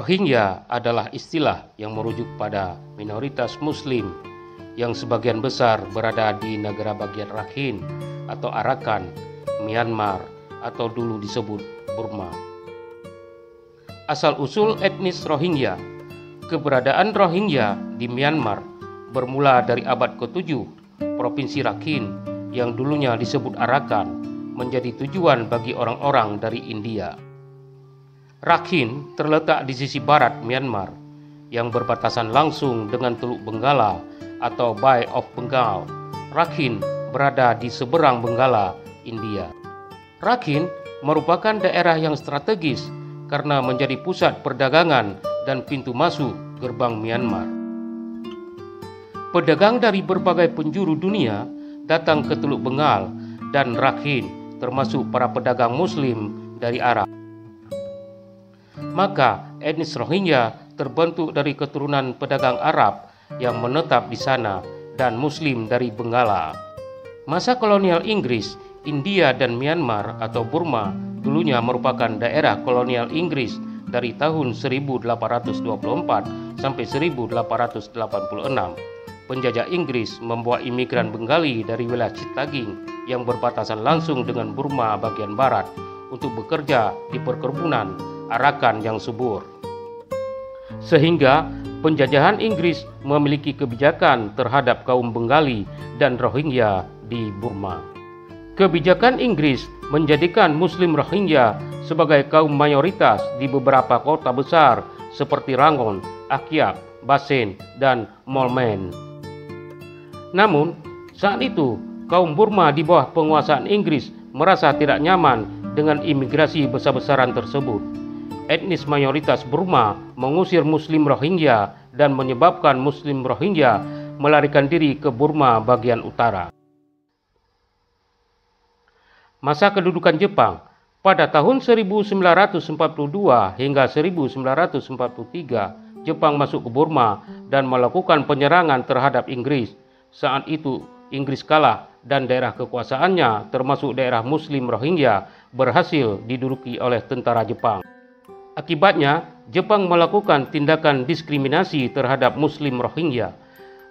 Rohingya adalah istilah yang merujuk pada minoritas Muslim yang sebagian besar berada di negara bagian Rakhine atau Arakan, Myanmar atau dulu disebut Burma. Asal-usul etnis Rohingya. Keberadaan Rohingya di Myanmar bermula dari abad ke-7. Provinsi Rakhine yang dulunya disebut Arakan menjadi tujuan bagi orang-orang dari India. Rakhine terletak di sisi barat Myanmar yang berbatasan langsung dengan Teluk Benggala atau Bay of Bengal. Rakhine berada di seberang Benggala, India. Rakhine merupakan daerah yang strategis karena menjadi pusat perdagangan dan pintu masuk gerbang Myanmar. Pedagang dari berbagai penjuru dunia datang ke Teluk Bengal dan Rakhine, termasuk para pedagang Muslim dari Arab. Maka etnis Rohingya terbentuk dari keturunan pedagang Arab yang menetap di sana dan Muslim dari Benggala. Masa kolonial Inggris, India dan Myanmar atau Burma dulunya merupakan daerah kolonial Inggris dari tahun 1824 sampai 1886. Penjajah Inggris membawa imigran Bengali dari wilayah Chittagong yang berbatasan langsung dengan Burma bagian barat untuk bekerja di perkebunan Arakan yang subur. Sehingga penjajahan Inggris memiliki kebijakan terhadap kaum Bengali dan Rohingya di Burma. Kebijakan Inggris menjadikan Muslim Rohingya sebagai kaum mayoritas di beberapa kota besar seperti Rangon, Akyab, Basen, dan Moulmein. Namun, saat itu kaum Burma di bawah penguasaan Inggris merasa tidak nyaman dengan imigrasi besar-besaran tersebut. Etnis mayoritas Burma mengusir Muslim Rohingya dan menyebabkan Muslim Rohingya melarikan diri ke Burma bagian utara. Masa kedudukan Jepang. Pada tahun 1942 hingga 1943, Jepang masuk ke Burma dan melakukan penyerangan terhadap Inggris. Saat itu Inggris kalah dan daerah kekuasaannya termasuk daerah Muslim Rohingya berhasil diduduki oleh tentara Jepang. Akibatnya, Jepang melakukan tindakan diskriminasi terhadap Muslim Rohingya.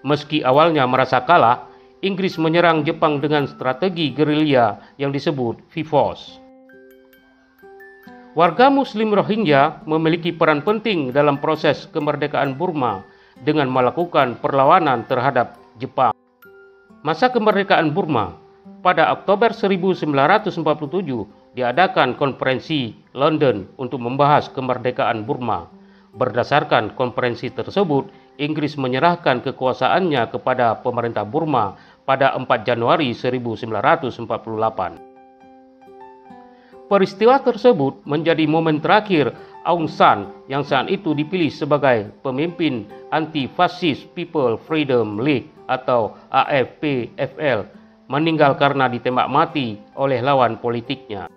Meski awalnya merasa kalah, Inggris menyerang Jepang dengan strategi gerilya yang disebut VIVOS. Warga Muslim Rohingya memiliki peran penting dalam proses kemerdekaan Burma dengan melakukan perlawanan terhadap Jepang. Masa kemerdekaan Burma. Pada Oktober 1947 diadakan konferensi London untuk membahas kemerdekaan Burma. Berdasarkan konferensi tersebut, Inggris menyerahkan kekuasaannya kepada pemerintah Burma pada 4 Januari 1948. Peristiwa tersebut menjadi momen terakhir Aung San yang saat itu dipilih sebagai pemimpin Anti-Fascist People Freedom League atau AFP-FL meninggal karena ditembak mati oleh lawan politiknya.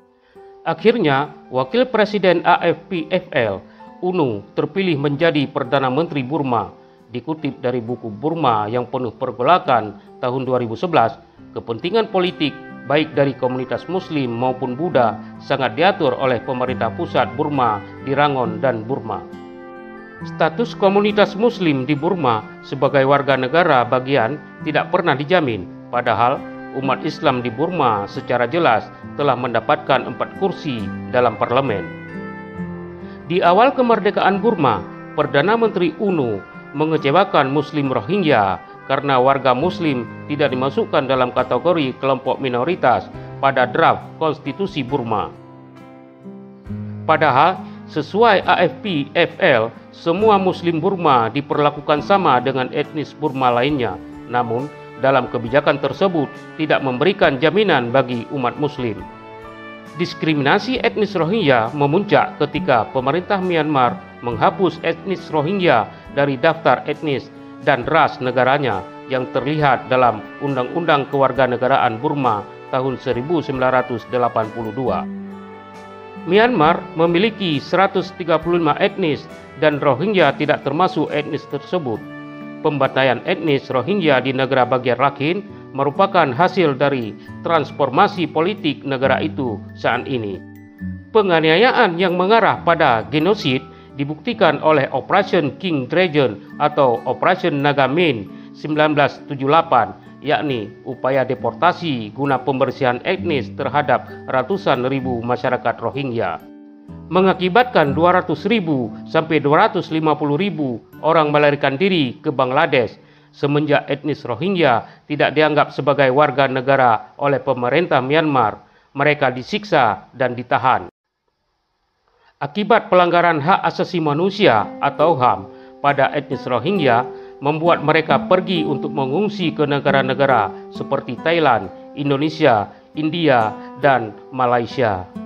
Akhirnya, Wakil Presiden AFP-FL, UNO, terpilih menjadi Perdana Menteri Burma. Dikutip dari buku Burma yang penuh pergolakan tahun 2011, kepentingan politik baik dari komunitas Muslim maupun Buddha sangat diatur oleh pemerintah pusat Burma di Rangon dan Burma. Status komunitas Muslim di Burma sebagai warga negara bagian tidak pernah dijamin, padahal umat Islam di Burma secara jelas telah mendapatkan 4 kursi dalam parlemen. Di awal kemerdekaan Burma, Perdana Menteri UNO mengecewakan Muslim Rohingya karena warga Muslim tidak dimasukkan dalam kategori kelompok minoritas pada draft konstitusi Burma. Padahal, sesuai AFP-FL, semua Muslim Burma diperlakukan sama dengan etnis Burma lainnya. Namun, dalam kebijakan tersebut tidak memberikan jaminan bagi umat Muslim. Diskriminasi etnis Rohingya memuncak ketika pemerintah Myanmar menghapus etnis Rohingya dari daftar etnis dan ras negaranya yang terlihat dalam Undang-Undang Kewarganegaraan Burma tahun 1982. Myanmar memiliki 135 etnis dan Rohingya tidak termasuk etnis tersebut. Pembantaian etnis Rohingya di negara bagian Rakhine merupakan hasil dari transformasi politik negara itu saat ini. Penganiayaan yang mengarah pada genosid dibuktikan oleh Operation King Dragon atau Operation Nagamin 1978, yakni upaya deportasi guna pembersihan etnis terhadap ratusan ribu masyarakat Rohingya, mengakibatkan 200.000 sampai 250.000 orang melarikan diri ke Bangladesh semenjak etnis Rohingya tidak dianggap sebagai warga negara oleh pemerintah Myanmar. Mereka disiksa dan ditahan. Akibat pelanggaran hak asasi manusia atau HAM pada etnis Rohingya membuat mereka pergi untuk mengungsi ke negara-negara seperti Thailand, Indonesia, India, dan Malaysia.